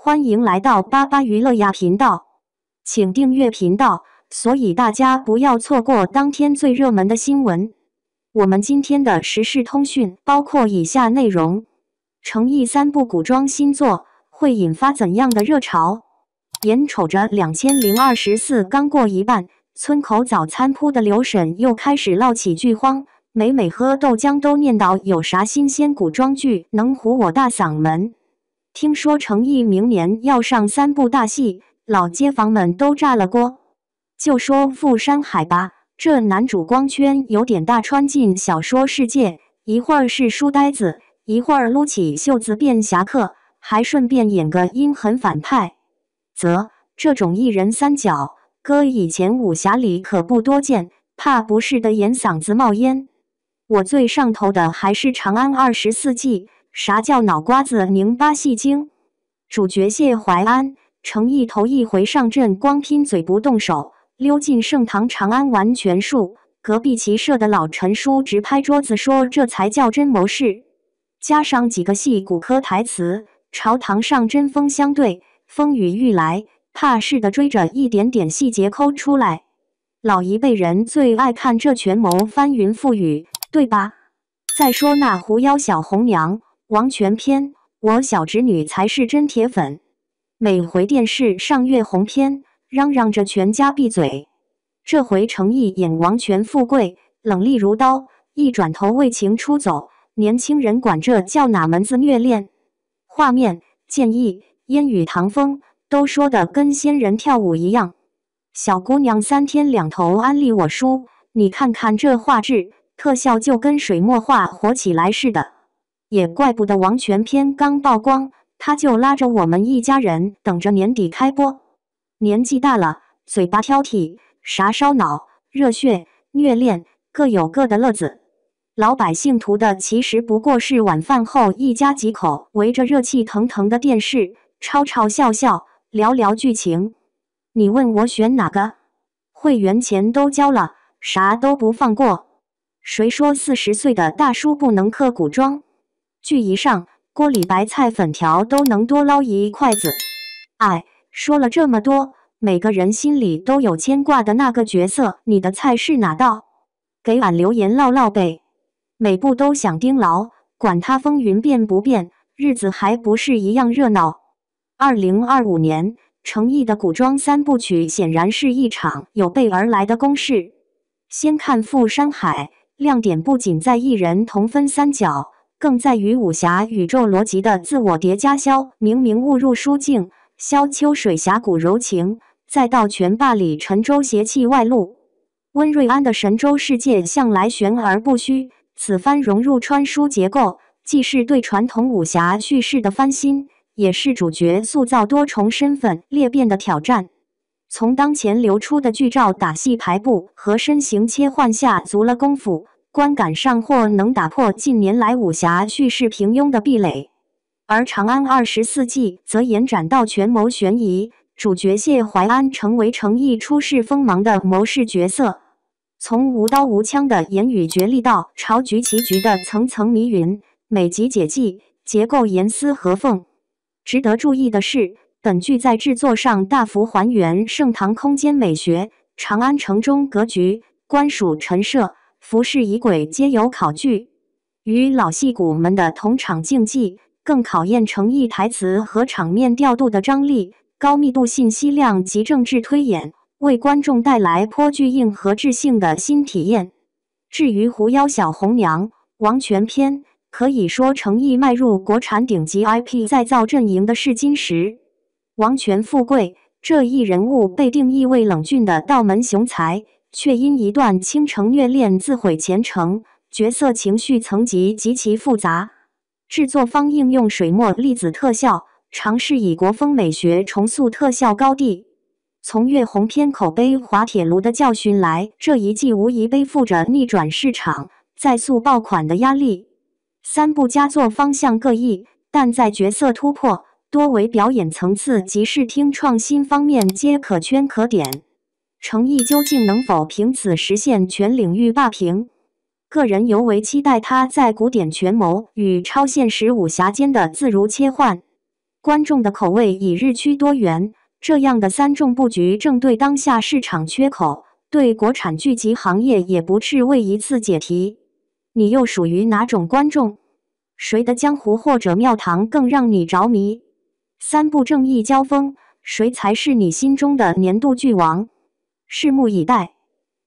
欢迎来到巴巴娱乐呀频道，请订阅频道，所以大家不要错过当天最热门的新闻。我们今天的时事通讯包括以下内容：诚意3部古装新作会引发怎样的热潮？眼瞅着2024刚过一半，村口早餐铺的刘婶又开始闹起剧荒，每每喝豆浆都念叨有啥新鲜古装剧能唬我大嗓门。听说诚意明年要上3部大戏，老街坊们都炸了锅。就说富山海吧，这男主光圈有点大，穿进小说世界，一会儿是书呆子，一会儿撸起袖子变侠客，还顺便演个阴狠反派。这种一人三角，搁以前武侠里可不多见，怕不是的演嗓子冒烟。我最上头的还是《长安24计》。啥叫脑瓜子拧巴戏精？主角谢怀安、诚意头一回上阵，光拼嘴不动手，溜进盛唐长安玩拳术。隔壁骑射的老陈叔直拍桌子说：“这才叫真谋士！”加上几个戏骨科台词，朝堂上针锋相对，风雨欲来，怕是的追着一点点细节抠出来。老一辈人最爱看这权谋翻云覆雨，对吧？再说那狐妖小红娘。王权篇，我小侄女才是真铁粉，每回电视上月红篇，嚷嚷着全家闭嘴。这回诚意演王权富贵，冷厉如刀，一转头为情出走，年轻人管这叫哪门子虐恋？画面、建议、烟雨堂风都说的跟仙人跳舞一样。小姑娘3天2头安利我书，你看看这画质，特效就跟水墨画火起来似的。也怪不得王权篇刚曝光，他就拉着我们一家人等着年底开播。年纪大了，嘴巴挑剔，啥烧脑、热血、虐恋，各有各的乐子。老百姓图的其实不过是晚饭后一家几口围着热气腾腾的电视，吵吵笑笑，聊聊剧情。你问我选哪个？会员钱都交了，啥都不放过。谁说40岁的大叔不能嗑古装？剧一上，锅里白菜粉条都能多捞一筷子。哎，说了这么多，每个人心里都有牵挂的那个角色，你的菜是哪道？给俺留言唠唠呗。每部都想盯牢，管他风云变不变，日子还不是一样热闹。2025年，诚意的古装3部曲显然是一场有备而来的攻势。先看富山海，亮点不仅在一人同分3角。更在于武侠宇宙逻辑的自我叠加。萧明明误入书境，萧秋水侠骨柔情，再到拳霸里陈州邪气外露。温瑞安的神州世界向来玄而不虚，此番融入穿书结构，既是对传统武侠叙事的翻新，也是主角塑造多重身份裂变的挑战。从当前流出的剧照、打戏排布和身形切换下足了功夫。观感上或能打破近年来武侠叙事平庸的壁垒，而《长安24计》则延展到权谋悬疑，主角谢怀安成为诚意出世锋芒的谋士角色。从无刀无枪的言语角力到朝局棋局的层层迷云，每集解计，结构严丝合缝。值得注意的是，本剧在制作上大幅还原盛唐空间美学，长安城中格局、官署陈设。服饰仪轨皆有考据，与老戏骨们的同场竞技，更考验诚意台词和场面调度的张力、高密度信息量及政治推演，为观众带来颇具硬核质性的新体验。至于狐妖小红娘、王权篇，可以说诚意迈入国产顶级 IP 再造阵营的试金石。王权富贵这一人物被定义为冷峻的道门雄才。却因一段倾城虐恋自毁前程，角色情绪层级极其复杂。制作方应用水墨粒子特效，尝试以国风美学重塑特效高地。从月红篇口碑滑铁卢的教训来，这一季无疑背负着逆转市场、再速爆款的压力。3部佳作方向各异，但在角色突破、多维表演层次及视听创新方面皆可圈可点。诚意究竟能否凭此实现全领域霸屏？个人尤为期待他在古典权谋与超现实武侠间的自如切换。观众的口味已日趋多元，这样的三众布局正对当下市场缺口，对国产剧集行业也不是为一次解题。你又属于哪种观众？谁的江湖或者庙堂更让你着迷？三部正义交锋，谁才是你心中的年度剧王？拭目以待。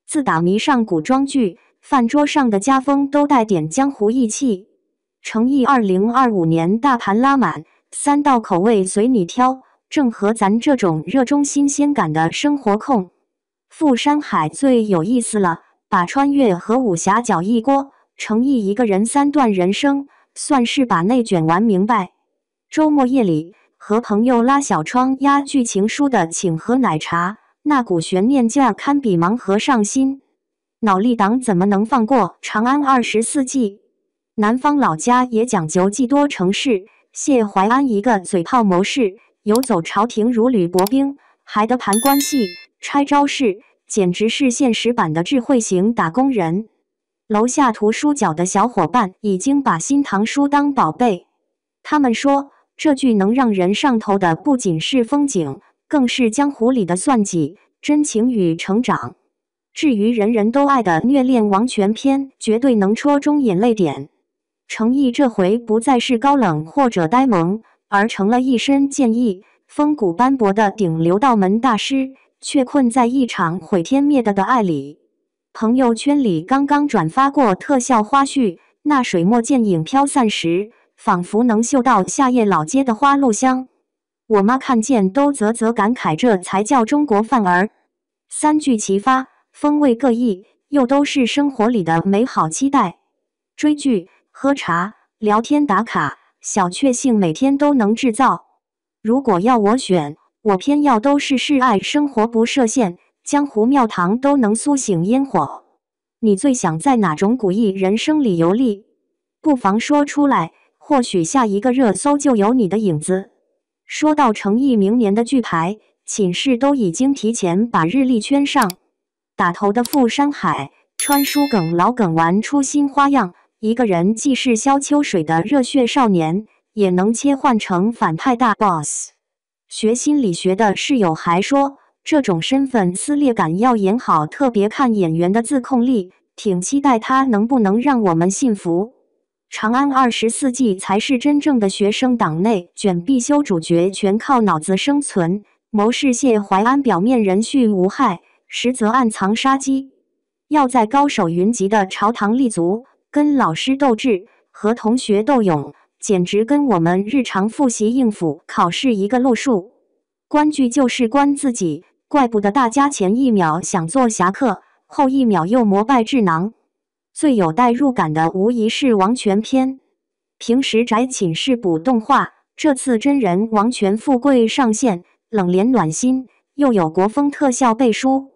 自打迷上古装剧，饭桌上的家风都带点江湖义气。诚意2025年大盘拉满，3道口味随你挑，正合咱这种热衷新鲜感的生活控。富山海最有意思了，把穿越和武侠搅一锅，诚意一个人3段人生，算是把内卷玩明白。周末夜里和朋友拉小窗压剧情书的请喝奶茶，那股悬念劲儿堪比盲盒上心。脑力党怎么能放过长安24季？南方老家也讲究技多成事，谢淮安一个嘴炮谋士，游走朝廷如履薄冰，还得盘关系、拆招式，简直是现实版的智慧型打工人。楼下图书角的小伙伴已经把新唐书当宝贝，他们说这剧能让人上头的不仅是风景，更是江湖里的算计、真情与成长。至于人人都爱的虐恋王权篇，绝对能戳中眼泪点。诚意这回不再是高冷或者呆萌，而成了一身剑意、风骨斑驳的顶流道门大师，却困在一场毁天灭地的爱里。朋友圈里刚刚转发过特效花絮，那水墨剑影飘散时，仿佛能嗅到夏夜老街的花露香。我妈看见都啧啧感慨，这才叫中国范儿。3剧齐发，风味各异，又都是生活里的美好期待。追剧、喝茶、聊天打卡，小确幸每天都能制造。如果要我选，我偏要都是示爱生活不设限，江湖庙堂都能苏醒烟火。你最想在哪种古意人生里游历？不妨说出来，或许下一个热搜就有你的影子。说到诚意明年的剧牌，寝室都已经提前把日历圈上。打头的富山海，穿书梗老梗玩出新花样，一个人既是萧秋水的热血少年，也能切换成反派大 boss。学心理学的室友还说，这种身份撕裂感要演好，特别看演员的自控力，挺期待他能不能让我们信服。长安24季才是真正的学生党内卷必修，主角全靠脑子生存，谋士谢淮安表面人畜无害，实则暗藏杀机。要在高手云集的朝堂立足，跟老师斗智，和同学斗勇，简直跟我们日常复习应付考试一个路数。观剧就是观自己，怪不得大家前一秒想做侠客，后一秒又膜拜智囊。最有代入感的无疑是王权篇。平时宅寝室补动画，这次真人王权富贵上线，冷怜暖心，又有国风特效背书。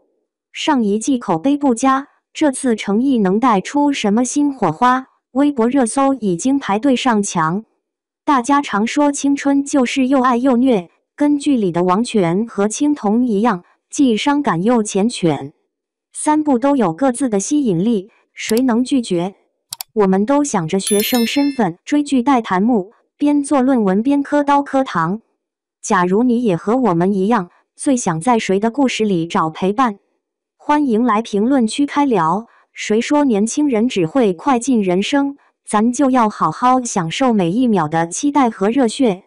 上一季口碑不佳，这次诚意能带出什么新火花？微博热搜已经排队上墙。大家常说青春就是又爱又虐，跟剧里的王权和青铜一样，既伤感又缱绻。3部都有各自的吸引力，谁能拒绝？我们都想着学生身份追剧带弹幕，边做论文边磕刀磕糖。假如你也和我们一样，最想在谁的故事里找陪伴？欢迎来评论区开聊。谁说年轻人只会快进人生？咱就要好好享受每一秒的期待和热血。